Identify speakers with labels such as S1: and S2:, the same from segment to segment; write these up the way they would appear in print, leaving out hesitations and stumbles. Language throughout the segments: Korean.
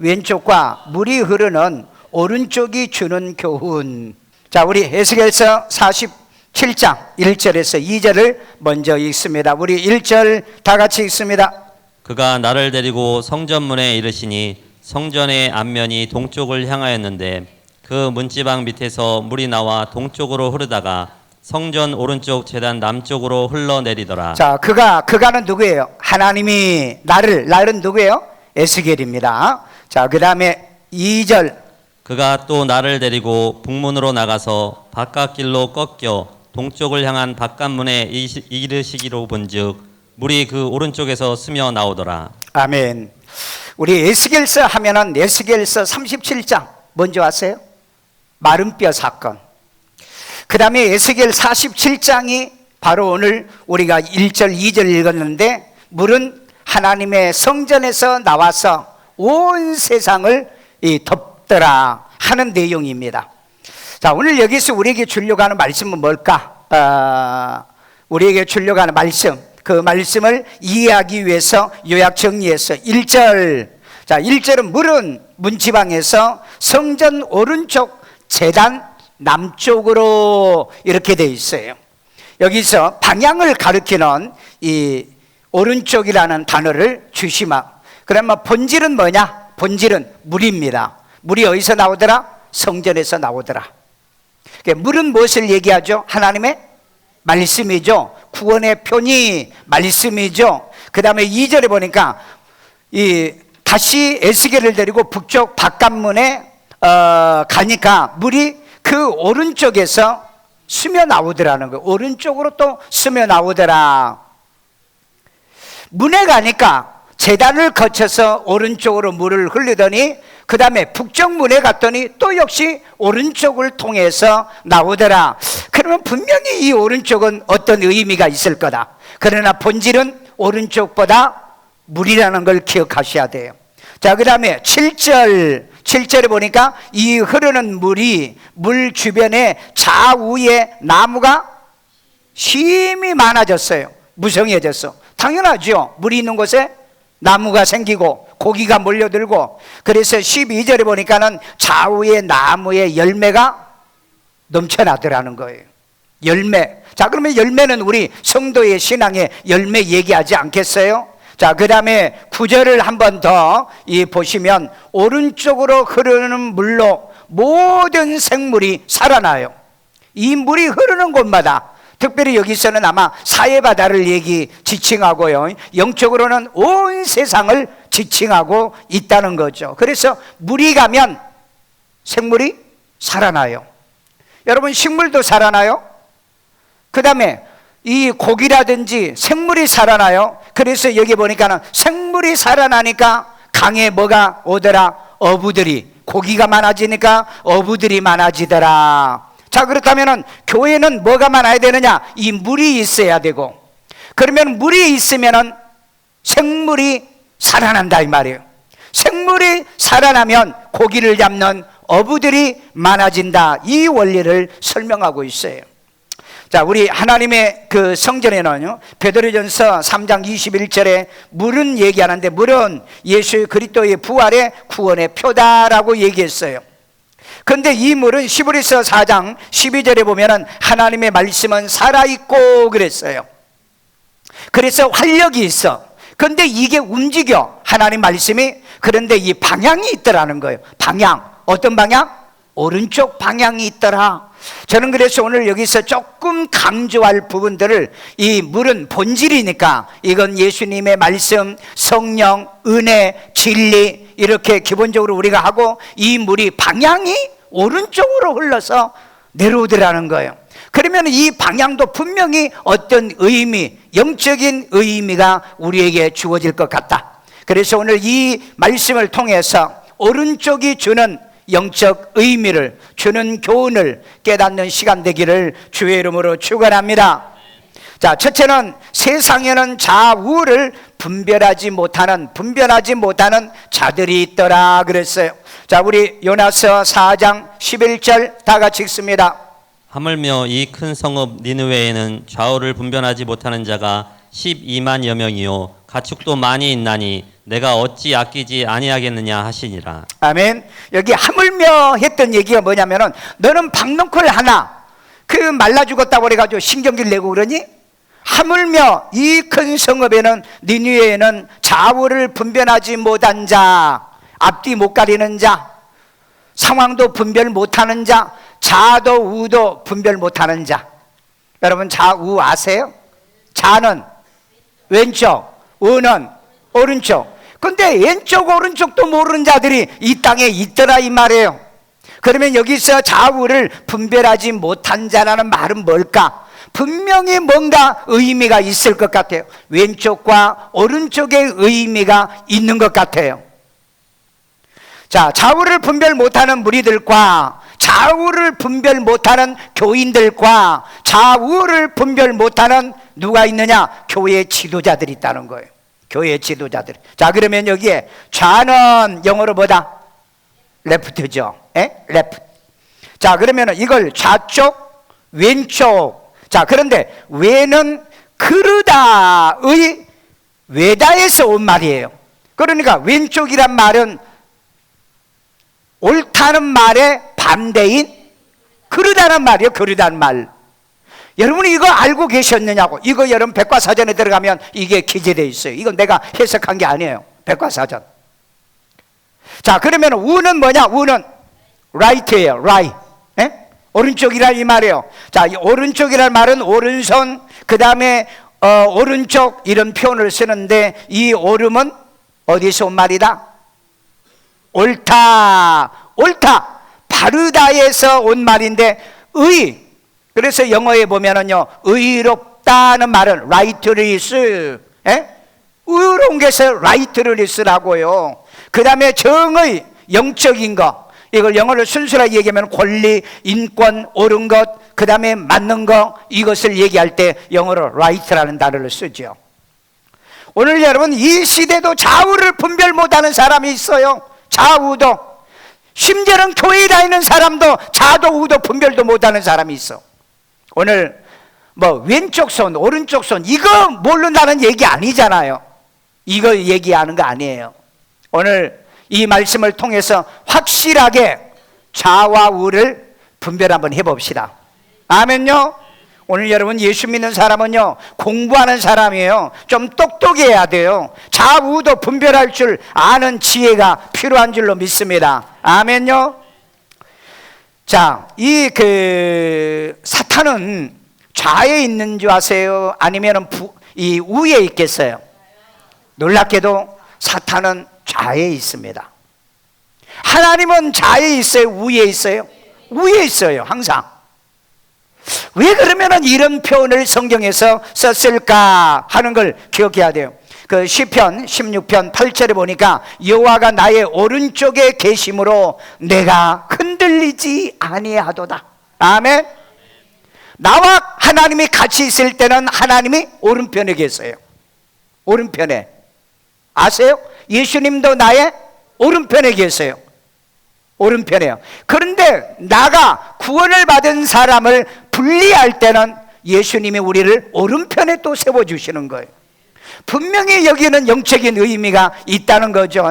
S1: 왼쪽과 물이 흐르는 오른쪽이 주는 교훈. 자, 우리 에스겔서 47장 1절에서 2절을 먼저 읽습니다. 우리 1절 다 같이 읽습니다.
S2: 그가 나를 데리고 성전문에 이르시니 성전의 앞면이 동쪽을 향하였는데 그 문지방 밑에서 물이 나와 동쪽으로 흐르다가 성전 오른쪽 제단 남쪽으로 흘러내리더라.
S1: 자, 그가는 누구예요? 하나님이 나를 누구예요? 에스겔입니다. 자, 그 다음에 2절.
S2: 그가 또 나를 데리고 북문으로 나가서 바깥길로 꺾여 동쪽을 향한 바깥문에 이르시기로 본즉 물이 그 오른쪽에서 스며 나오더라.
S1: 아멘. 우리 에스겔서 하면은 에스겔서 37장 먼저 왔어요. 마른 뼈 사건. 그 다음에 에스겔 47장이 바로 오늘 우리가 1절 2절 읽었는데 물은 하나님의 성전에서 나와서 온 세상을 덮더라 하는 내용입니다. 자, 오늘 여기서 우리에게 주려고 하는 말씀은 뭘까? 우리에게 주려고 하는 말씀, 그 말씀을 이해하기 위해서 요약 정리해서 1절. 자, 1절은 물은 문지방에서 성전 오른쪽 제단 남쪽으로 이렇게 되어 있어요. 여기서 방향을 가리키는 이 오른쪽이라는 단어를 주시막. 그러면 본질은 뭐냐? 본질은 물입니다. 물이 어디서 나오더라? 성전에서 나오더라. 물은 무엇을 얘기하죠? 하나님의 말씀이죠. 구원의 편이 말씀이죠. 그 다음에 2절에 보니까 다시 에스겔을 데리고 북쪽 바깥문에 가니까 물이 그 오른쪽에서 스며 나오더라는 거예요. 오른쪽으로 또 스며 나오더라. 문에 가니까 제단을 거쳐서 오른쪽으로 물을 흘리더니 그 다음에 북쪽 문에 갔더니 또 역시 오른쪽을 통해서 나오더라. 그러면 분명히 이 오른쪽은 어떤 의미가 있을 거다. 그러나 본질은 오른쪽보다 물이라는 걸 기억하셔야 돼요. 자, 그 다음에 7절에 보니까 이 흐르는 물이 물 주변에 좌우에 나무가 심히 많아졌어요. 무성해졌어. 당연하죠. 물이 있는 곳에 나무가 생기고 고기가 몰려들고. 그래서 12절에 보니까는 좌우에 나무에 열매가 넘쳐나더라는 거예요. 열매. 자, 그러면 열매는 우리 성도의 신앙의 열매 얘기하지 않겠어요? 자, 그 다음에 9절을 한 번 더 보시면 오른쪽으로 흐르는 물로 모든 생물이 살아나요. 이 물이 흐르는 곳마다, 특별히 여기서는 아마 사해바다를 지칭하고요, 영적으로는 온 세상을 지칭하고 있다는 거죠. 그래서 물이 가면 생물이 살아나요. 여러분, 식물도 살아나요? 그 다음에 이 고기라든지 생물이 살아나요. 그래서 여기 보니까는 생물이 살아나니까 강에 뭐가 오더라? 어부들이. 고기가 많아지니까 어부들이 많아지더라. 자, 그렇다면은 교회는 뭐가 많아야 되느냐? 이 물이 있어야 되고, 그러면 물이 있으면은 생물이 살아난다 이 말이에요. 생물이 살아나면 고기를 잡는 어부들이 많아진다. 이 원리를 설명하고 있어요. 자, 우리 하나님의 그 성전에는요, 베드로전서 3장 21절에 물은 얘기하는데, 물은 예수 그리스도의 부활의 구원의 표다라고 얘기했어요. 그런데 이 물은 히브리서 4장 12절에 보면은 하나님의 말씀은 살아있고 그랬어요. 그래서 활력이 있어. 그런데 이게 움직여, 하나님 말씀이. 그런데 이 방향이 있더라는 거예요. 방향. 어떤 방향? 오른쪽 방향이 있더라. 저는 그래서 오늘 여기서 조금 강조할 부분들을, 이 물은 본질이니까 이건 예수님의 말씀, 성령, 은혜, 진리, 이렇게 기본적으로 우리가 하고, 이 물이 방향이 오른쪽으로 흘러서 내려오더라는 거예요. 그러면 이 방향도 분명히 어떤 의미, 영적인 의미가 우리에게 주어질 것 같다. 그래서 오늘 이 말씀을 통해서 오른쪽이 주는 영적 의미를, 주는 교훈을 깨닫는 시간 되기를 주의 이름으로 축원합니다. 자, 첫째는 세상에는 좌우를 분별하지 못하는 자들이 있더라 그랬어요. 자, 우리 요나서 4장 11절 다 같이 읽습니다.
S2: 하물며 이 큰 성읍 니느웨에는 좌우를 분별하지 못하는 자가 12만여 명이요 가축도 많이 있나니 내가 어찌 아끼지 아니하겠느냐 하시니라.
S1: 아멘. 여기 하물며 했던 얘기가 뭐냐면은 너는 박넝쿨 하나 그 말라 죽었다고 그래가지고 신경질 내고 그러니? 하물며 이 큰 성읍에는 니느웨에는 좌우를 분별하지 못한 자, 앞뒤 못 가리는 자, 상황도 분별 못하는 자, 좌도 우도 분별 못하는 자. 여러분 좌우 아세요? 좌는 왼쪽, 우는 오른쪽. 근데 왼쪽 오른쪽도 모르는 자들이 이 땅에 있더라 이 말이에요. 그러면 여기서 좌우를 분별하지 못한 자라는 말은 뭘까? 분명히 뭔가 의미가 있을 것 같아요. 왼쪽과 오른쪽의 의미가 있는 것 같아요. 자, 좌우를 분별 못하는 무리들과 좌우를 분별 못하는 교인들과 좌우를 분별 못하는 누가 있느냐? 교회 지도자들이 있다는 거예요. 교회 지도자들. 자, 그러면 여기에 좌는 영어로 뭐다? 레프트죠. 레프트. 자, 그러면 이걸 좌쪽, 왼쪽. 자, 그런데 외는 그르다의 외다에서 온 말이에요. 그러니까 왼쪽이란 말은 옳다는 말의 반대인 그르다는 말이에요. 그르다는 말. 여러분이 이거 알고 계셨느냐고. 이거 여러분 백과사전에 들어가면 이게 기재되어 있어요. 이건 내가 해석한 게 아니에요. 백과사전. 자, 그러면 우는 뭐냐? 우는 right예요. right. 오른쪽이라 이 말이에요. 자, 이 오른쪽이란 말은 오른손, 그 다음에 오른쪽 이런 표현을 쓰는데 이 오름은 어디서 온 말이다? 옳다, 옳다, 바르다에서 온 말인데 의. 그래서 영어에 보면은요, 의롭다는 말은 righteous, 의로운 것을 righteous라고요. 그 다음에 정의, 영적인 것. 이걸 영어를 순수하게 얘기하면 권리, 인권, 옳은 것, 그 다음에 맞는 것, 이것을 얘기할 때 영어로 right라는 단어를 쓰죠. 오늘 여러분 이 시대도 좌우를 분별 못하는 사람이 있어요. 좌우도. 심지어는 교회에 다니는 사람도 좌도 우도 분별도 못하는 사람이 있어. 오늘 뭐 왼쪽 손, 오른쪽 손 이거 모른다는 얘기 아니잖아요. 이거 얘기하는 거 아니에요. 오늘 이 말씀을 통해서 확실하게 좌와 우를 분별 한번 해봅시다. 아멘요. 오늘 여러분 예수 믿는 사람은요 공부하는 사람이에요. 좀 똑똑해야 돼요. 좌우도 분별할 줄 아는 지혜가 필요한 줄로 믿습니다. 아멘요. 자, 이 사탄은 좌에 있는 줄 아세요? 아니면 이 우에 있겠어요? 놀랍게도 사탄은 좌에 있습니다. 하나님은 좌에 있어요? 우에 있어요? 우에 있어요. 항상. 왜 그러면 이런 표현을 성경에서 썼을까 하는 걸 기억해야 돼요. 그 시편 16편 8절에 보니까 여호와가 나의 오른쪽에 계심으로 내가 흔들리지 아니하도다. 아멘. 나와 하나님이 같이 있을 때는 하나님이 오른편에 계세요. 오른편에. 아세요? 예수님도 나의 오른편에 계세요. 오른편에요. 그런데 나가 구원을 받은 사람을 분리할 때는 예수님이 우리를 오른편에 또 세워주시는 거예요. 분명히 여기는 영적인 의미가 있다는 거죠.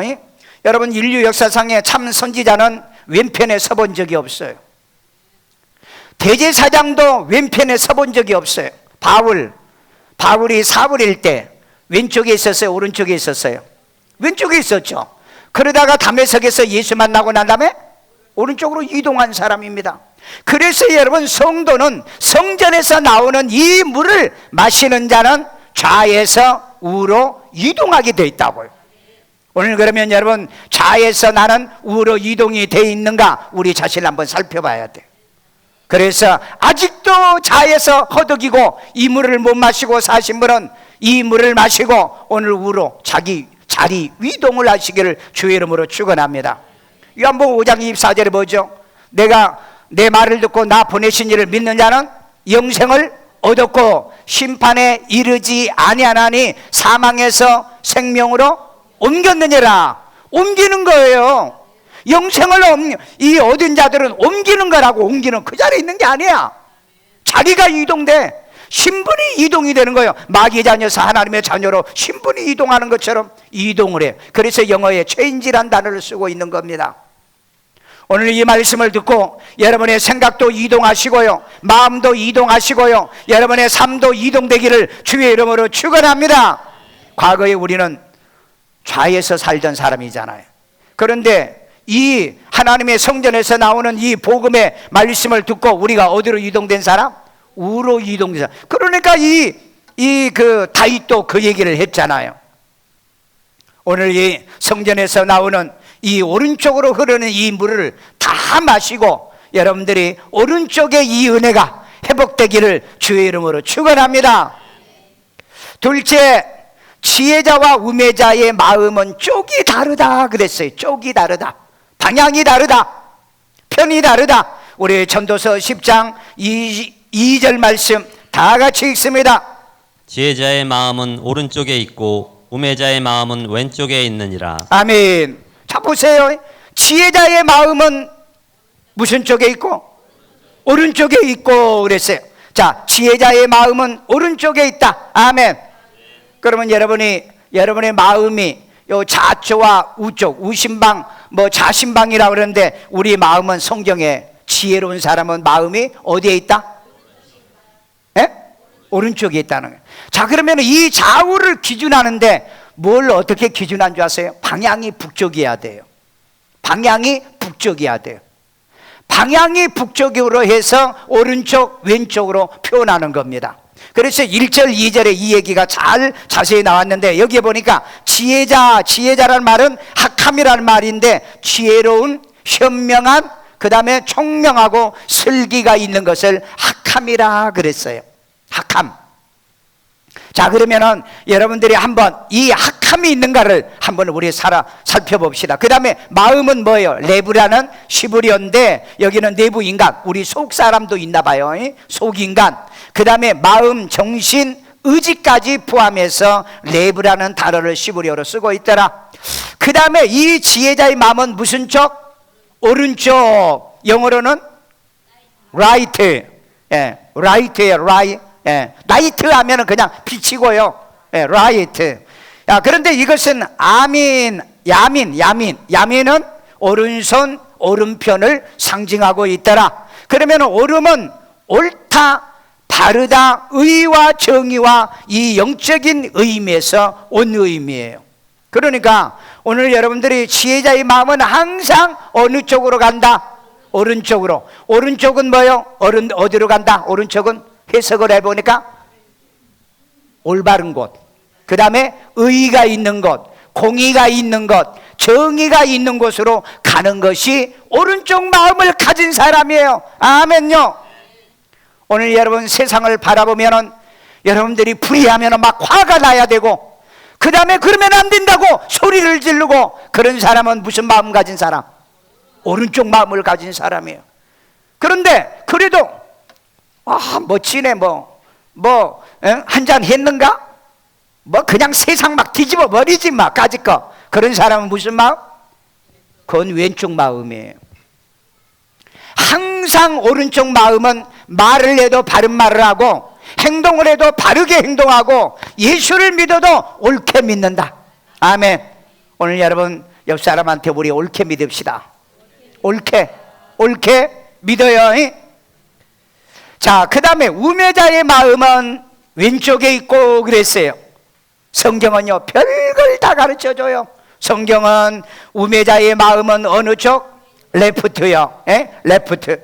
S1: 여러분 인류 역사상에 참 선지자는 왼편에 서본 적이 없어요. 대제사장도 왼편에 서본 적이 없어요. 바울이 사울일 때 왼쪽에 있었어요? 오른쪽에 있었어요? 왼쪽에 있었죠. 그러다가 담에색에서 예수 만나고 난 다음에 오른쪽으로 이동한 사람입니다. 그래서 여러분 성도는 성전에서 나오는 이 물을 마시는 자는 좌에서 우로 이동하게 돼 있다고요. 오늘 그러면 여러분 좌에서 나는 우로 이동이 돼 있는가 우리 자신을 한번 살펴봐야 돼요. 그래서 아직도 좌에서 허덕이고 이 물을 못 마시고 사신 분은 이 물을 마시고 오늘 우로 자기 자리 이동을 하시기를 주의 이름으로 축원합니다. 요한복음 5장 24절에 뭐죠? 내가 내 말을 듣고 나 보내신 이를 믿는 자는 영생을 얻었고 심판에 이르지 아니하나니 사망에서 생명으로 옮겼느니라. 옮기는 거예요. 영생을 이 얻은 자들은 옮기는 거라고. 옮기는 그 자리에 있는 게 아니야. 자리가 이동돼. 신분이 이동이 되는 거예요. 마귀의 자녀에서 하나님의 자녀로 신분이 이동하는 것처럼 이동을 해요. 그래서 영어에 체인지란 단어를 쓰고 있는 겁니다. 오늘 이 말씀을 듣고 여러분의 생각도 이동하시고요, 마음도 이동하시고요, 여러분의 삶도 이동되기를 주의 이름으로 축원합니다. 과거에 우리는 좌에서 살던 사람이잖아요. 그런데 이 하나님의 성전에서 나오는 이 복음의 말씀을 듣고 우리가 어디로 이동된 사람? 우로 이동된 사람. 그러니까 그 다윗도 그 얘기를 했잖아요. 오늘 이 성전에서 나오는 이 오른쪽으로 흐르는 이 물을 다 마시고 여러분들이 오른쪽에 이 은혜가 회복되기를 주의 이름으로 축원합니다. 둘째, 지혜자와 우매자의 마음은 쪽이 다르다 그랬어요. 쪽이 다르다, 방향이 다르다, 편이 다르다. 우리 전도서 10장 2절 말씀 다 같이 읽습니다.
S2: 지혜자의 마음은 오른쪽에 있고 우매자의 마음은 왼쪽에 있느니라.
S1: 아멘. 자 보세요. 지혜자의 마음은 무슨 쪽에 있고? 오른쪽에 있고 그랬어요. 자, 지혜자의 마음은 오른쪽에 있다. 아멘. 그러면 여러분의 마음이 요 좌초와 우쪽, 우심방, 자심방이라고 그러는데 우리 마음은 성경에 지혜로운 사람은 마음이 어디에 있다? 에? 오른쪽에 있다는 거예요. 자, 그러면 이 좌우를 기준하는데 뭘 어떻게 기준한 줄 아세요? 방향이 북쪽이어야 돼요. 방향이 북쪽이어야 돼요. 방향이 북쪽으로 해서 오른쪽, 왼쪽으로 표현하는 겁니다. 그래서 1절, 2절에 이 얘기가 자세히 나왔는데 여기에 보니까 지혜자라는 말은 학함이라는 말인데 지혜로운, 현명한, 그 다음에 총명하고 슬기가 있는 것을 학함이라 그랬어요. 학함. 자, 그러면은 여러분들이 한번 이 학함이 있는가를 한번 우리 살펴봅시다. 그 다음에 마음은 뭐예요? 레브라는 시브리어인데 여기는 내부 인간, 우리 속 사람도 있나 봐요. 속 인간. 그 다음에 마음, 정신, 의지까지 포함해서 레브라는 단어를 시브리어로 쓰고 있더라. 그 다음에 이 지혜자의 마음은 무슨 쪽? 오른쪽. 영어로는 right. right예요. right. 라이트 하면은 그냥 빛이고요. 라이트. 그런데 이것은 야민은 오른손, 오른편을 상징하고 있더라. 그러면 오름은 옳다, 바르다, 의와 정의와 이 영적인 의미에서 온 의미예요. 그러니까 오늘 여러분들이 지혜자의 마음은 항상 어느 쪽으로 간다? 오른쪽으로. 오른쪽은 뭐요? 어디로 간다? 오른쪽은 해석을 해보니까 올바른 곳, 그 다음에 의의가 있는 곳, 공의가 있는 곳, 정의가 있는 곳으로 가는 것이 오른쪽 마음을 가진 사람이에요. 아멘요. 오늘 여러분 세상을 바라보면 여러분들이 불의하면 막 화가 나야 되고, 그 다음에 그러면 안 된다고 소리를 지르고, 그런 사람은 무슨 마음 가진 사람? 오른쪽 마음을 가진 사람이에요. 그런데 그래도 멋지네, 한잔 했는가? 그냥 세상 막 뒤집어 버리지 마, 까짓 거. 그런 사람은 무슨 마음? 그건 왼쪽 마음이에요. 항상 오른쪽 마음은 말을 해도 바른 말을 하고, 행동을 해도 바르게 행동하고, 예수를 믿어도 옳게 믿는다. 아멘. 오늘 여러분 옆 사람한테 우리 옳게 믿읍시다. 옳게 믿어요. 자, 그 다음에 우매자의 마음은 왼쪽에 있고 그랬어요. 성경은요 별걸 다 가르쳐줘요. 성경은 우매자의 마음은 어느 쪽? 레프트요. 레프트.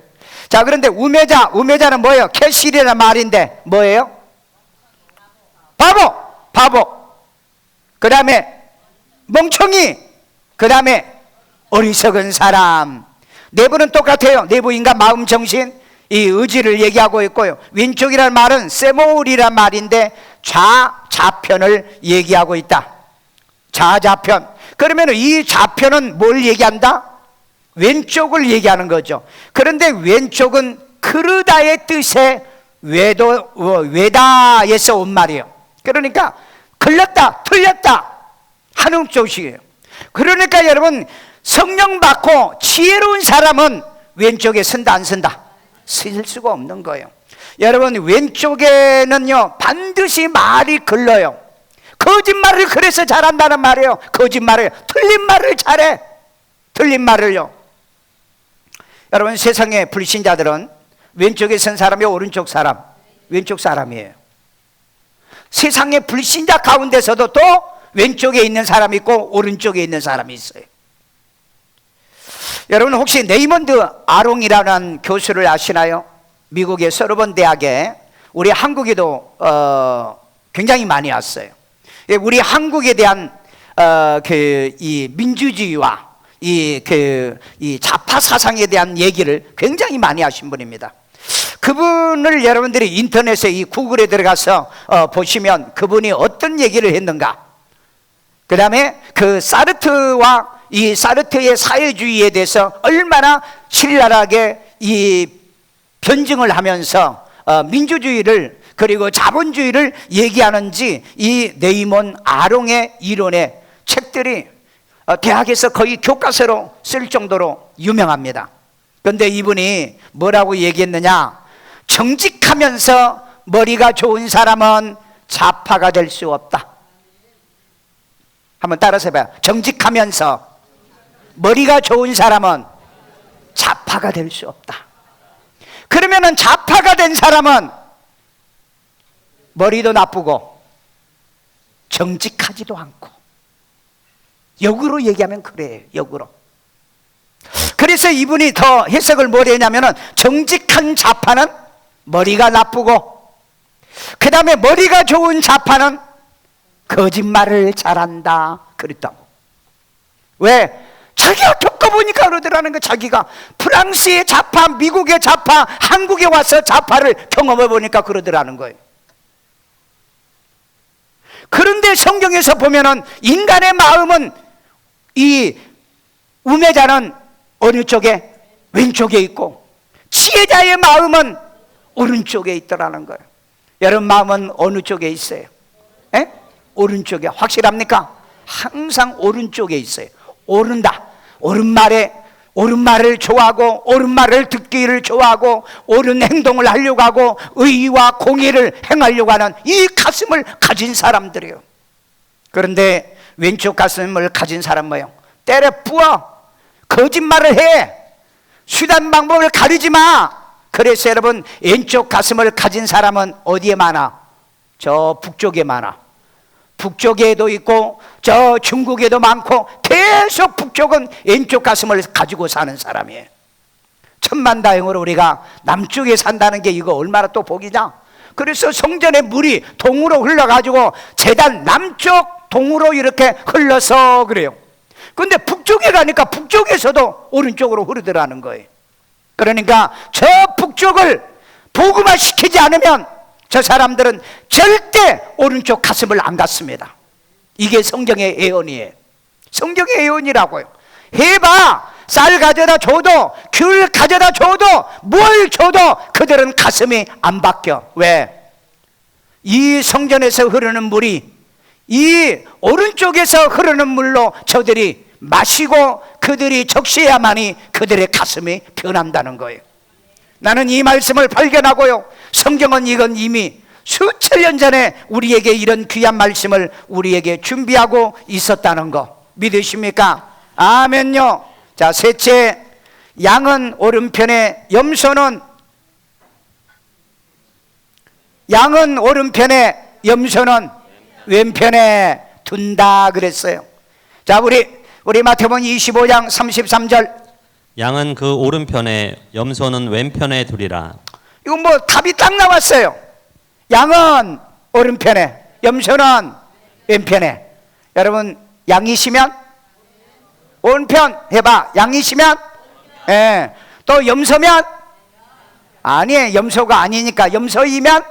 S1: 자, 그런데 우매자는 뭐예요? 캐실이라는 말인데 뭐예요? 바보. 그 다음에 멍청이. 그 다음에 어리석은 사람. 내부는 똑같아요. 내부 인간 마음, 정신, 이 의지를 얘기하고 있고요. 왼쪽이라는 말은 세모울이란 말인데 좌편을 얘기하고 있다. 좌편. 그러면 이 좌편은 뭘 얘기한다? 왼쪽을 얘기하는 거죠. 그런데 왼쪽은 그르다의 뜻의 외다에서 온 말이에요. 그러니까 걸렸다, 틀렸다 하는 쪽이에요. 그러니까 여러분 성령 받고 지혜로운 사람은 왼쪽에 선다, 안 선다? 쓸 수가 없는 거예요. 여러분, 왼쪽에는요 반드시 말이 걸러요. 거짓말을 그래서 잘한다는 말이에요. 거짓말을, 틀린 말을 잘해. 틀린 말을요. 여러분, 세상의 불신자들은 왼쪽에 선 사람이 오른쪽 사람, 왼쪽 사람이에요. 세상의 불신자 가운데서도 또 왼쪽에 있는 사람이 있고 오른쪽에 있는 사람이 있어요. 여러분, 혹시 레이먼드 아롱이라는 교수를 아시나요? 미국의 서르본 대학에, 우리 한국에도 굉장히 많이 왔어요. 우리 한국에 대한 이 민주주의와 이 좌파 사상에 대한 얘기를 굉장히 많이 하신 분입니다. 그분을 여러분들이 인터넷에, 이 구글에 들어가서 보시면 그분이 어떤 얘기를 했는가, 그 다음에 그 사르트와 이 사르트의 사회주의에 대해서 얼마나 신랄하게 이 변증을 하면서 민주주의를, 그리고 자본주의를 얘기하는지, 이 레이먼드 아롱의 이론의 책들이 대학에서 거의 교과서로 쓸 정도로 유명합니다. 그런데 이분이 뭐라고 얘기했느냐? 정직하면서 머리가 좋은 사람은 좌파가 될 수 없다. 한번 따라서 해봐요. 정직하면서 머리가 좋은 사람은 좌파가 될 수 없다. 그러면은 좌파가 된 사람은 머리도 나쁘고 정직하지도 않고, 역으로 얘기하면 그래요. 역으로. 그래서 이분이 더 해석을 뭘 했냐면은, 정직한 좌파는 머리가 나쁘고, 그 다음에 머리가 좋은 좌파는 거짓말을 잘한다 그랬다고. 왜? 자기가 겪어보니까 그러더라는 거. 자기가 프랑스의 좌파, 미국의 좌파, 한국에 와서 좌파를 경험해보니까 그러더라는 거예요. 그런데 성경에서 보면은 인간의 마음은, 이 우매자는 어느 쪽에? 왼쪽에 있고, 지혜자의 마음은 오른쪽에 있더라는 거예요. 여러분 마음은 어느 쪽에 있어요? 에? 오른쪽에. 확실합니까? 항상 오른쪽에 있어요. 옳은다. 옳은 말을 좋아하고, 옳은 말을 듣기를 좋아하고, 옳은 행동을 하려고 하고, 의와 공의를 행하려고 하는 이 가슴을 가진 사람들이에요. 그런데 왼쪽 가슴을 가진 사람은 뭐예요? 때려 부어. 거짓말을 해. 수단 방법을 가리지 마. 그래서 여러분, 왼쪽 가슴을 가진 사람은 어디에 많아? 저 북쪽에 많아. 북쪽에도 있고 저 중국에도 많고, 계속 북쪽은 왼쪽 가슴을 가지고 사는 사람이에요. 천만다행으로 우리가 남쪽에 산다는 게 이거 얼마나 또 복이냐. 그래서 성전의 물이 동으로 흘러가지고 제단 남쪽 동으로 이렇게 흘러서 그래요. 그런데 북쪽에 가니까 북쪽에서도 오른쪽으로 흐르더라는 거예요. 그러니까 저 북쪽을 복음화시키지 않으면 저 사람들은 절대 오른쪽 가슴을 안 갖습니다. 이게 성경의 예언이에요. 성경의 예언이라고요. 해봐. 쌀 가져다 줘도, 귤 가져다 줘도, 뭘 줘도 그들은 가슴이 안 바뀌어. 왜? 이 성전에서 흐르는 물이 이 오른쪽에서 흐르는 물로 저들이 마시고 그들이 적셔야만이 그들의 가슴이 변한다는 거예요. 나는 이 말씀을 발견하고요, 성경은 이건 이미 수천 년 전에 우리에게 이런 귀한 말씀을 우리에게 준비하고 있었다는 거 믿으십니까? 아멘요. 자, 셋째, 양은 오른편에, 양은 오른편에, 염소는 왼편에 둔다 그랬어요. 자, 우리 마태복음 25장 33절.
S2: 양은 그 오른편에, 염소는 왼편에 두리라.
S1: 이건 뭐 답이 딱 나왔어요. 양은 오른편에, 염소는 왼편에. 여러분, 양이시면 오른편 해봐. 양이시면, 예. 또 염소면, 아니에요. 염소가 아니니까. 염소이면,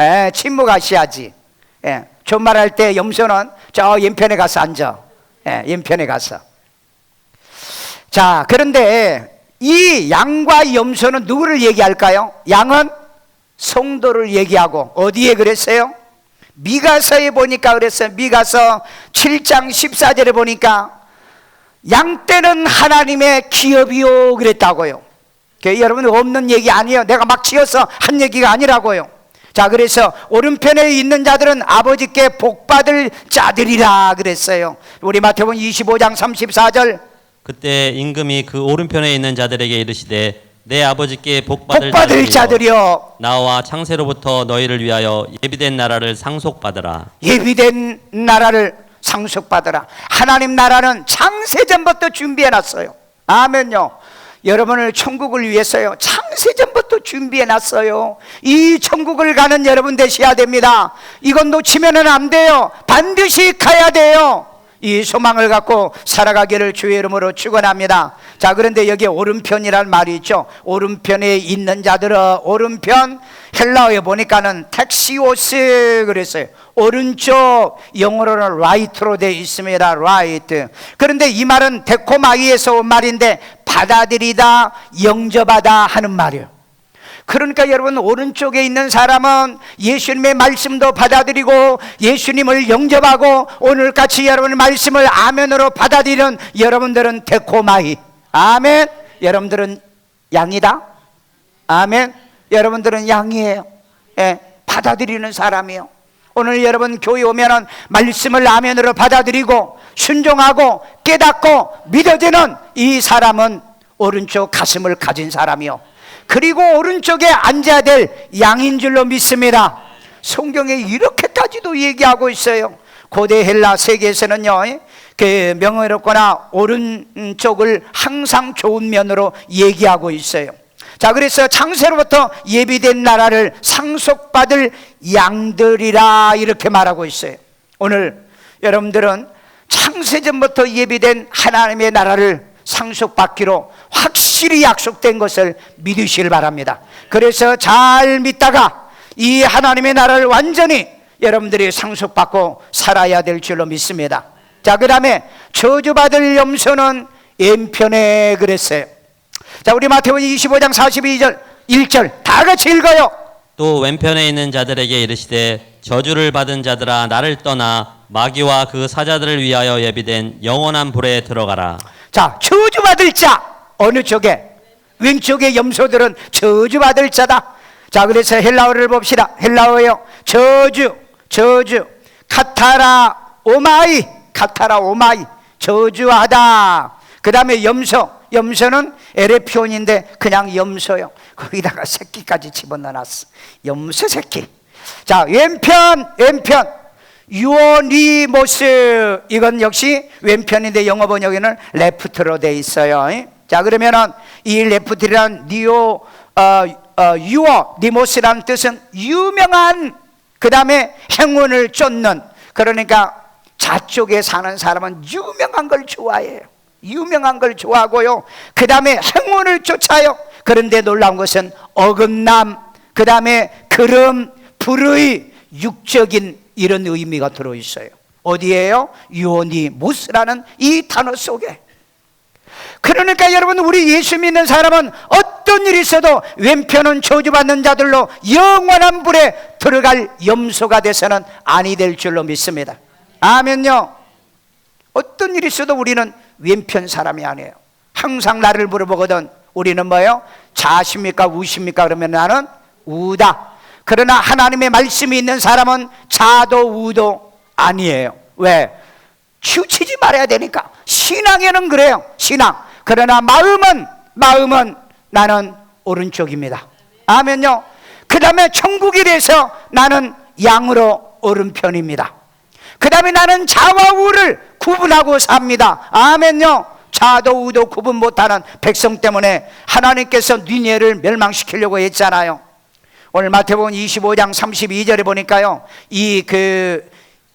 S1: 예, 침묵하셔야지. 예. 존말할 때 염소는 저 왼편에 가서 앉아. 예, 왼편에 가서. 자, 그런데 이 양과 염소는 누구를 얘기할까요? 양은 성도를 얘기하고, 어디에 그랬어요? 미가서에 보니까 그랬어요. 미가서 7장 14절에 보니까 양 떼는 하나님의 기업이요 그랬다고요. 여러분 없는 얘기 아니에요. 내가 막 지어서 한 얘기가 아니라고요. 자, 그래서 오른편에 있는 자들은 아버지께 복받을 자들이라 그랬어요. 우리 마태복음 25장 34절.
S2: 그때 임금이 그 오른편에 있는 자들에게 이르시되 내 아버지께 복받을
S1: 복받을 자들이여
S2: 나와 창세로부터 너희를 위하여 예비된 나라를 상속받으라.
S1: 예비된 나라를 상속받으라. 하나님 나라는 창세전부터 준비해놨어요. 아멘요. 여러분을 천국을 위해서요 창세전부터 준비해놨어요. 이 천국을 가는 여러분 되셔야 됩니다. 이건 놓치면 안 돼요. 반드시 가야 돼요. 이 소망을 갖고 살아가기를 주의 이름으로 축원합니다. 자, 그런데 여기 오른편이라는 말이 있죠. 오른편에 있는 자들은, 오른편 헬라어에 보니까는 텍시오스 그랬어요. 오른쪽, 영어로는 right로 되어 있습니다. right. 그런데 이 말은 데코마이에서 온 말인데 받아들이다, 영접하다 하는 말이에요. 그러니까 여러분, 오른쪽에 있는 사람은 예수님의 말씀도 받아들이고 예수님을 영접하고 오늘같이 여러분의 말씀을 아멘으로 받아들이는 여러분들은 데코마이. 아멘. 여러분들은 양이다. 아멘. 여러분들은 양이에요. 예, 받아들이는 사람이에요. 오늘 여러분 교회 오면은 말씀을 아멘으로 받아들이고 순종하고 깨닫고 믿어지는 이 사람은 오른쪽 가슴을 가진 사람이요, 그리고 오른쪽에 앉아야 될 양인 줄로 믿습니다. 성경에 이렇게까지도 얘기하고 있어요. 고대 헬라 세계에서는요, 그 명예롭거나 오른쪽을 항상 좋은 면으로 얘기하고 있어요. 자, 그래서 창세로부터 예비된 나라를 상속받을 양들이라 이렇게 말하고 있어요. 오늘 여러분들은 창세전부터 예비된 하나님의 나라를 상속받기로 확실히 약속된 것을 믿으시길 바랍니다. 그래서 잘 믿다가 이 하나님의 나라를 완전히 여러분들이 상속받고 살아야 될 줄로 믿습니다. 자, 그 다음에 저주받을 염소는 왼편에 그랬어요. 자, 우리 마태복음 25장 42절 1절 다 같이 읽어요.
S2: 또 왼편에 있는 자들에게 이르시되 저주를 받은 자들아 나를 떠나 마귀와 그 사자들을 위하여 예비된 영원한 불에 들어가라.
S1: 자, 저주받을 자 어느 쪽에? 왼쪽의 염소들은 저주받을 자다. 자, 그래서 헬라어를 봅시다. 헬라어요, 저주 카타라 오마이, 카타라 오마이, 저주하다. 그 다음에 염소는 에레피온인데 그냥 염소요. 거기다가 새끼까지 집어넣어놨어. 염소 새끼. 자, 왼편 유오니모스, 이건 역시 왼편인데 영어 번역에는 레프트로 돼 있어요. 자, 그러면은 이 레프트란 유오니모스라는 뜻은 유명한, 그 다음에 행운을 쫓는, 그러니까 좌쪽에 사는 사람은 유명한 걸 좋아해요. 유명한 걸 좋아하고요, 그 다음에 행운을 쫓아요. 그런데 놀라운 것은 어긋남, 그 다음에 그름, 불의, 육적인 이런 의미가 들어있어요. 어디에요? 유오니모스라는 이 단어 속에. 그러니까 여러분, 우리 예수 믿는 사람은 어떤 일이 있어도 왼편은 저주받는 자들로 영원한 불에 들어갈 염소가 돼서는 아니 될 줄로 믿습니다. 아멘요. 어떤 일이 있어도 우리는 왼편 사람이 아니에요. 항상 나를 물어보거든. 우리는 뭐예요? 자십니까 우십니까? 그러면 나는 우다. 그러나 하나님의 말씀이 있는 사람은 자도 우도 아니에요. 왜? 치우치지 말아야 되니까. 신앙에는 그래요, 신앙. 그러나 마음은 나는 오른쪽입니다. 아멘요. 그 다음에 천국에 대해서 나는 양으로 오른편입니다. 그 다음에 나는 자와 우를 구분하고 삽니다. 아멘요. 자도 우도 구분 못하는 백성 때문에 하나님께서 니네를 멸망시키려고 했잖아요. 오늘 마태복음 25장 32절에 보니까요, 이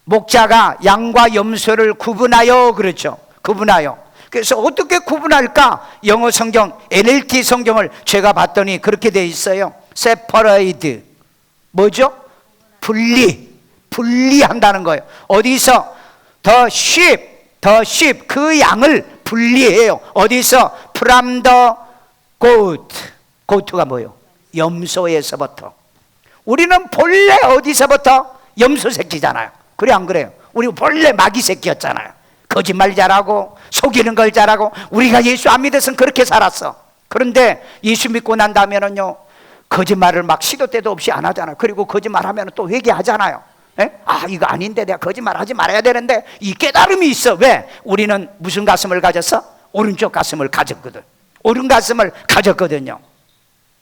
S1: 목자가 양과 염소를 구분하여 그랬죠. 구분하여. 그래서 어떻게 구분할까? 영어 성경 NLT 성경을 제가 봤더니 그렇게 돼 있어요. separate. 뭐죠? 분리한다는 거예요. 어디서? the sheep 그 양을 분리해요. 어디서? from the goat가 뭐예요? 염소에서부터. 우리는 본래 어디서부터? 염소 새끼잖아요. 그래 안 그래요? 우리 본래 마귀 새끼였잖아요. 거짓말 잘하고 속이는 걸 잘하고 우리가 예수 안 믿어서는 그렇게 살았어. 그런데 예수 믿고 난 다음에는요, 거짓말을 막 시도 때도 없이 안 하잖아요. 그리고 거짓말하면 또 회개하잖아요. 예? 아, 이거 아닌데 내가 거짓말하지 말아야 되는데, 이 깨달음이 있어. 왜? 우리는 무슨 가슴을 가졌어? 오른쪽 가슴을 가졌거든. 오른 가슴을 가졌거든요.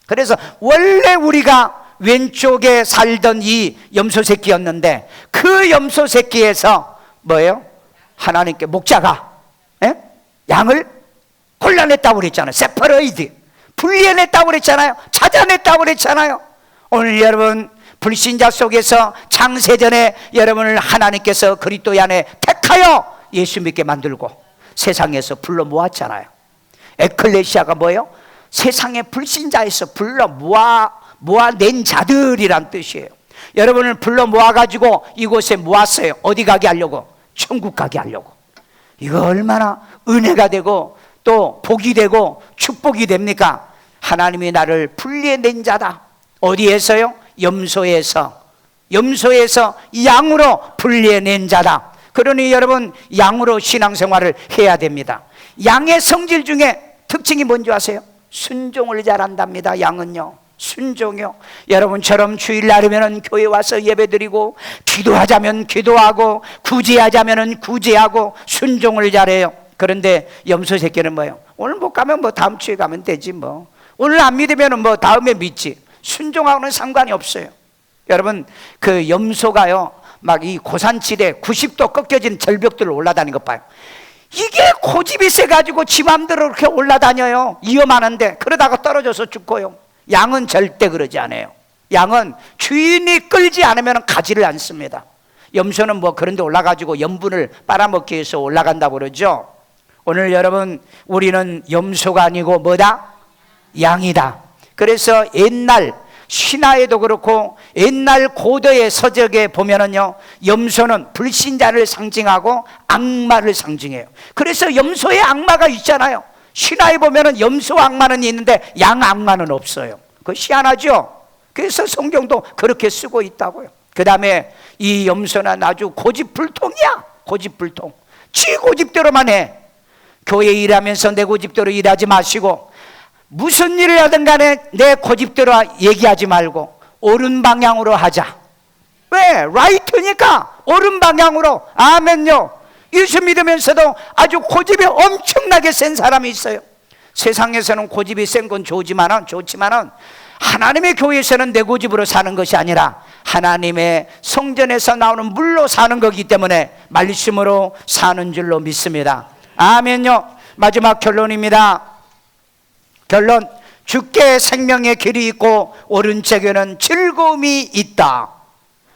S1: 그래서 원래 우리가 왼쪽에 살던 이 염소 새끼였는데, 그 염소 새끼에서 뭐예요? 하나님께 목자가 양을 골라냈다고 그랬잖아요. 세퍼레이트, 분리해냈다고 그랬잖아요. 찾아냈다고 그랬잖아요. 오늘 여러분, 불신자 속에서 창세전에 여러분을 하나님께서 그리스도 안에 택하여 예수 믿게 만들고 세상에서 불러 모았잖아요. 에클레시아가 뭐예요? 세상의 불신자에서 불러 모아낸 자들이란 뜻이에요. 여러분을 불러 모아가지고 이곳에 모았어요. 어디 가게 하려고? 천국 가게 하려고. 이거 얼마나 은혜가 되고 또 복이 되고 축복이 됩니까? 하나님이 나를 분리해낸 자다. 어디에서요? 염소에서 양으로 분리해낸 자다. 그러니 여러분, 양으로 신앙생활을 해야 됩니다. 양의 성질 중에 특징이 뭔지 아세요? 순종을 잘한답니다. 양은요, 순종이요. 여러분처럼 주일날이면 교회 와서 예배드리고, 기도하자면 기도하고, 구제하자면 구제하고, 순종을 잘해요. 그런데 염소 새끼는 뭐예요? 오늘 못 가면 뭐 다음 주에 가면 되지 뭐. 오늘 안 믿으면 뭐 다음에 믿지. 순종하고는 상관이 없어요. 여러분, 그 염소가요, 막 이 고산지대 90도 꺾여진 절벽들을 올라다니는 것 봐요. 이게 고집이 세가지고 지 맘대로 이렇게 올라다녀요. 위험하는데. 그러다가 떨어져서 죽고요. 양은 절대 그러지 않아요. 양은 주인이 끌지 않으면 가지를 않습니다. 염소는 뭐 그런 데 올라가지고 염분을 빨아먹기 위해서 올라간다고 그러죠. 오늘 여러분, 우리는 염소가 아니고 뭐다? 양이다. 그래서 옛날 신화에도 그렇고 옛날 고대의 서적에 보면은요, 염소는 불신자를 상징하고 악마를 상징해요. 그래서 염소의 악마가 있잖아요. 신화에 보면은 염소 악마는 있는데 양 악마는 없어요. 그거 희한하죠? 그래서 성경도 그렇게 쓰고 있다고요. 그 다음에 이 염소는 아주 고집불통이야. 고집불통. 지 고집대로만 해. 교회 일하면서 내 고집대로 일하지 마시고, 무슨 일을 하든 간에 내 고집대로 얘기하지 말고 옳은 방향으로 하자. 왜? 라이트니까 옳은 방향으로. 아멘요. 예수 믿으면서도 아주 고집이 엄청나게 센 사람이 있어요. 세상에서는 고집이 센 건 좋지만은 하나님의 교회에서는 내 고집으로 사는 것이 아니라 하나님의 성전에서 나오는 물로 사는 거기 때문에 말씀으로 사는 줄로 믿습니다. 아멘요. 마지막 결론입니다. 결론, 주께 생명의 길이 있고 오른쪽에는 즐거움이 있다.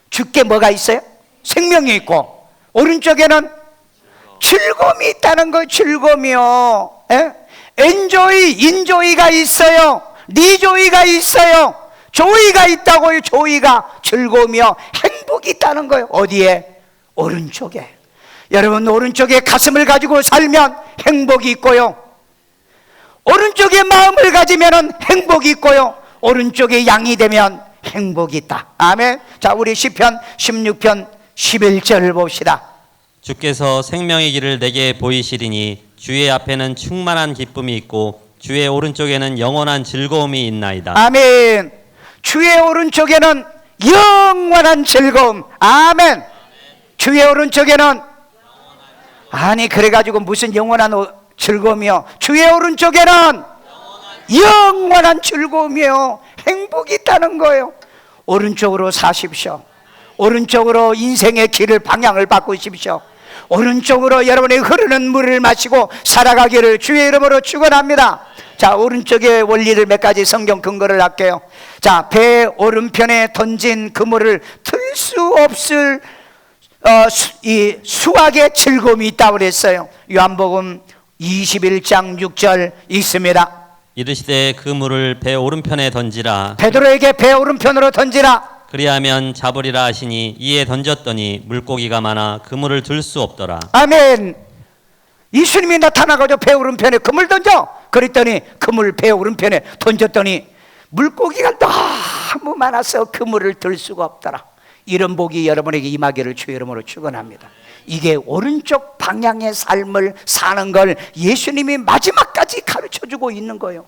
S1: 주께 뭐가 있어요? 생명이 있고 오른쪽에는 즐거움이 있다는 거예요. 즐거움이요. 인조이가 있어요. 리조이가 있어요. 조이가 있다고요. 조이가 즐거움이요, 행복이 있다는 거예요. 어디에? 오른쪽에. 여러분, 오른쪽에 가슴을 가지고 살면 행복이 있고요, 오른쪽에 마음을 가지면 행복이 있고요, 오른쪽에 양이 되면 행복이 있다. 아멘. 자, 우리 시편 16편 11절을 봅시다.
S2: 주께서 생명의 길을 내게 보이시리니 주의 앞에는 충만한 기쁨이 있고 주의 오른쪽에는 영원한 즐거움이 있나이다.
S1: 아멘. 주의 오른쪽에는 영원한 즐거움. 아멘. 주의 오른쪽에는, 아니 그래가지고 무슨 영원한 즐거움이요? 주의 오른쪽에는 영원한 즐거움이요, 행복이 있다는 거예요. 오른쪽으로 사십시오. 오른쪽으로 인생의 길을, 방향을 바꾸십시오. 오른쪽으로 여러분의 흐르는 물을 마시고 살아가기를 주의 이름으로 축원합니다. 자, 오른쪽의 원리를 몇 가지 성경 근거를 할게요. 자, 배 오른편에 던진 그물을 틀 수 없을 이 수확의 즐거움이 있다고 그랬어요. 요한복음 21장 6절 있습니다.
S2: 이르시되 그물을 배 오른편에 던지라.
S1: 베드로에게 배 오른편으로 던지라.
S2: 그리하면 잡으리라 하시니 이에 던졌더니 물고기가 많아 그물을 들 수 없더라.
S1: 아멘. 예수님이 나타나가지고 배 오른편에 그물 던져. 그랬더니 그물 배 오른편에 던졌더니 물고기가 너무 많아서 그물을 들 수가 없더라. 이런 복이 여러분에게 임하기를 주의 이름으로 축원합니다. 이게 오른쪽 방향의 삶을 사는 걸 예수님이 마지막까지 가르쳐주고 있는 거예요.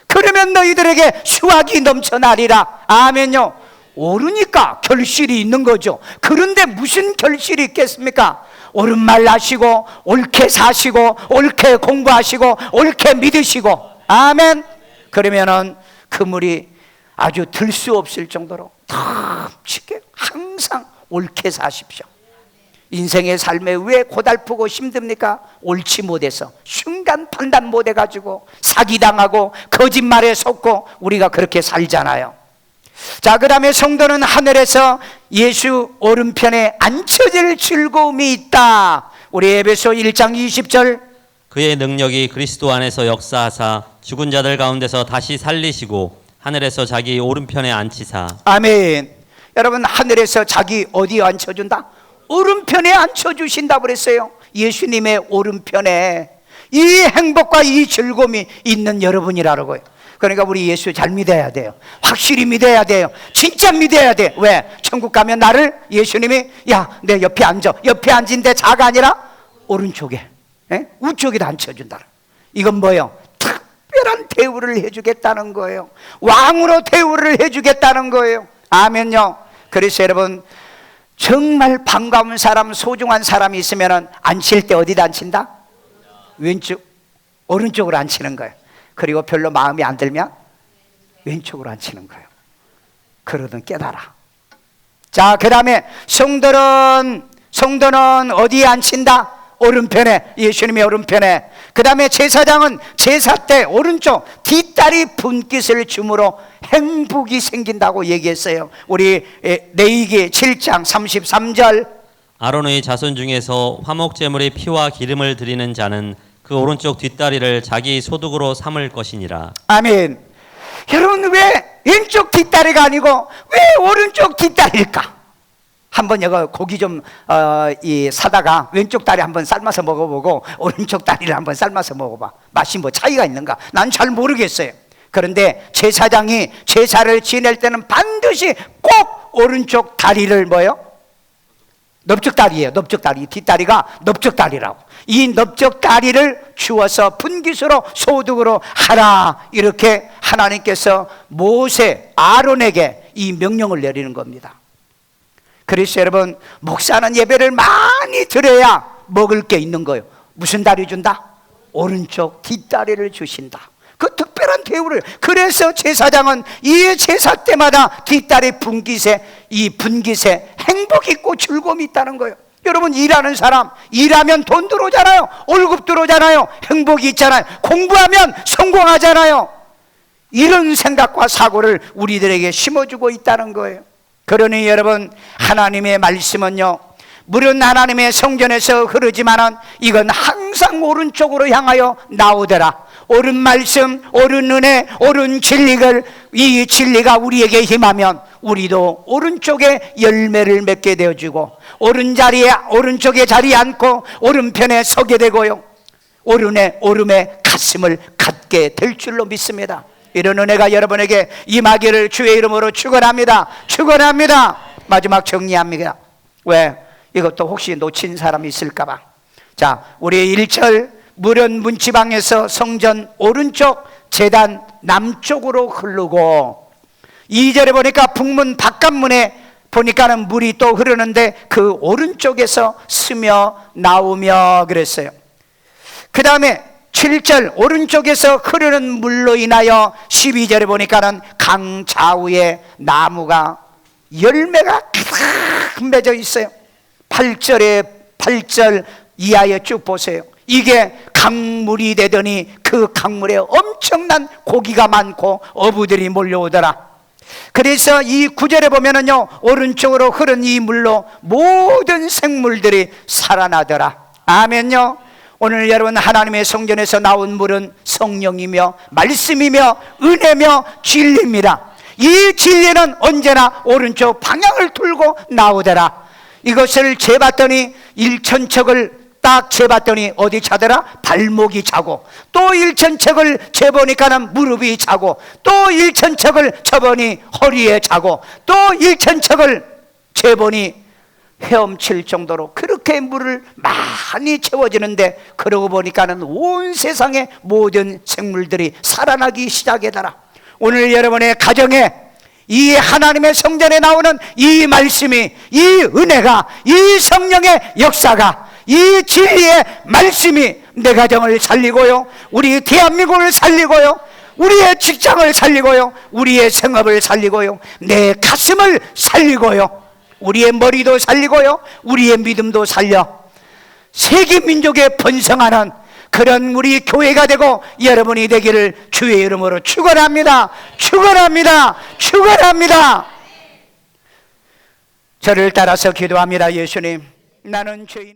S1: 그러면 너희들에게 수확이 넘쳐나리라. 아멘요. 오르니까 결실이 있는 거죠. 그런데 무슨 결실이 있겠습니까? 옳은 말 하시고, 옳게 사시고, 옳게 공부하시고, 옳게 믿으시고, 아멘. 그러면은 그물이 아주 들 수 없을 정도로 탁치게 항상 옳게 사십시오. 인생의 삶에 왜 고달프고 힘듭니까? 옳지 못해서, 순간 판단 못해가지고 사기당하고 거짓말에 속고 우리가 그렇게 살잖아요. 자, 그 다음에 성도는 하늘에서 예수 오른편에 앉혀질 즐거움이 있다. 우리 에베소 1장 20절,
S2: 그의 능력이 그리스도 안에서 역사하사 죽은 자들 가운데서 다시 살리시고 하늘에서 자기 오른편에 앉히사.
S1: 아멘. 여러분, 하늘에서 자기 어디에 앉혀준다? 오른편에 앉혀주신다 그랬어요. 예수님의 오른편에 이 행복과 이 즐거움이 있는 여러분이라고요. 그러니까 우리 예수 잘 믿어야 돼요. 확실히 믿어야 돼요. 진짜 믿어야 돼. 왜? 천국 가면 나를 예수님이 야, 내 옆에 앉아. 옆에 앉은 데 자가 아니라 오른쪽에, 우쪽에다 앉혀준다. 이건 뭐예요? 특별한 대우를 해주겠다는 거예요. 왕으로 대우를 해주겠다는 거예요. 아멘요. 그래서 여러분, 정말 반가운 사람, 소중한 사람이 있으면 앉힐 때 어디다 앉힌다? 왼쪽, 오른쪽으로 앉히는 거예요. 그리고 별로 마음에 안 들면 왼쪽으로 앉히는 거예요. 그러든 깨달아. 자, 그 다음에 성도는 어디에 앉힌다? 오른편에, 예수님의 오른편에. 그 다음에 제사장은 제사 때 오른쪽 뒷다리 분깃을 줌으로 행복이 생긴다고 얘기했어요. 우리 레위기 7장 33절,
S2: 아론의 자손 중에서 화목제물의 피와 기름을 드리는 자는 그 오른쪽 뒷다리를 자기 소득으로 삼을 것이니라.
S1: 아멘. 여러분, 왜 왼쪽 뒷다리가 아니고 왜 오른쪽 뒷다리일까? 한번 여기 고기 좀 사다가 왼쪽 다리 한번 삶아서 먹어보고 오른쪽 다리를 한번 삶아서 먹어봐. 맛이 뭐 차이가 있는가? 난 잘 모르겠어요. 그런데 제사장이 제사를 지낼 때는 반드시 꼭 오른쪽 다리를 뭐요? 넓적다리예요. 넓적다리. 뒷다리가 넓적다리라고. 이 넓적다리를 주어서 분깃으로 소득으로 하라, 이렇게 하나님께서 모세, 아론에게 이 명령을 내리는 겁니다. 그래서 여러분, 목사는 예배를 많이 드려야 먹을 게 있는 거예요. 무슨 다리 준다? 오른쪽 뒷다리를 주신다. 그 특별한 대우를. 그래서 제사장은 이 제사 때마다 뒷다리 분깃에, 이 분깃에 행복이 있고 즐거움이 있다는 거예요. 여러분, 일하는 사람, 일하면 돈 들어오잖아요. 월급 들어오잖아요. 행복이 있잖아요. 공부하면 성공하잖아요. 이런 생각과 사고를 우리들에게 심어주고 있다는 거예요. 그러니 여러분, 하나님의 말씀은요, 물은 하나님의 성전에서 흐르지만은 이건 항상 오른쪽으로 향하여 나오더라. 옳은 말씀, 옳은 은혜, 옳은 진리를, 이 진리가 우리에게 힘하면 우리도 오른쪽에 열매를 맺게 되어주고, 오른쪽에 자리에 앉고 오른편에 서게 되고요, 오름에 가슴을 갖게 될 줄로 믿습니다. 이런 은혜가 여러분에게 임하기를 주의 이름으로 축원합니다. 축원합니다. 마지막 정리합니다. 왜? 이것도 혹시 놓친 사람이 있을까봐. 자, 우리 1절, 물은 문지방에서 성전 오른쪽, 제단 남쪽으로 흐르고, 2절에 보니까 북문 바깥문에 보니까는 물이 또 흐르는데 그 오른쪽에서 스며 나오며 그랬어요. 그 다음에 7절, 오른쪽에서 흐르는 물로 인하여 12절에 보니까는 강 좌우에 나무가 열매가 가득 맺어 있어요. 8절 이하에 쭉 보세요. 이게 강물이 되더니 그 강물에 엄청난 고기가 많고 어부들이 몰려오더라. 그래서 이 9절에 보면은요, 오른쪽으로 흐른 이 물로 모든 생물들이 살아나더라. 아멘요. 오늘 여러분, 하나님의 성전에서 나온 물은 성령이며 말씀이며 은혜며 진리입니다. 이 진리는 언제나 오른쪽 방향을 돌고 나오더라. 이것을 재봤더니 1천척을 딱 재봤더니 어디 차더라? 발목이 차고, 또 1천척을 재보니까는 무릎이 차고, 또 1천척을 쳐보니 허리에 차고, 또 1천척을 재보니 헤엄칠 정도로 그렇게 그렇게 물을 많이 채워지는데, 그러고 보니까는 온 세상의 모든 생물들이 살아나기 시작하더라. 오늘 여러분의 가정에 이 하나님의 성전에 나오는 이 말씀이, 이 은혜가, 이 성령의 역사가, 이 진리의 말씀이 내 가정을 살리고요, 우리 대한민국을 살리고요, 우리의 직장을 살리고요, 우리의 생업을 살리고요, 내 가슴을 살리고요, 우리의 머리도 살리고요, 우리의 믿음도 살려 세계 민족에 번성하는 그런 우리 교회가 되고 여러분이 되기를 주의 이름으로 축원합니다. 축원합니다. 축원합니다. 저를 따라서 기도합니다. 예수님, 나는 죄인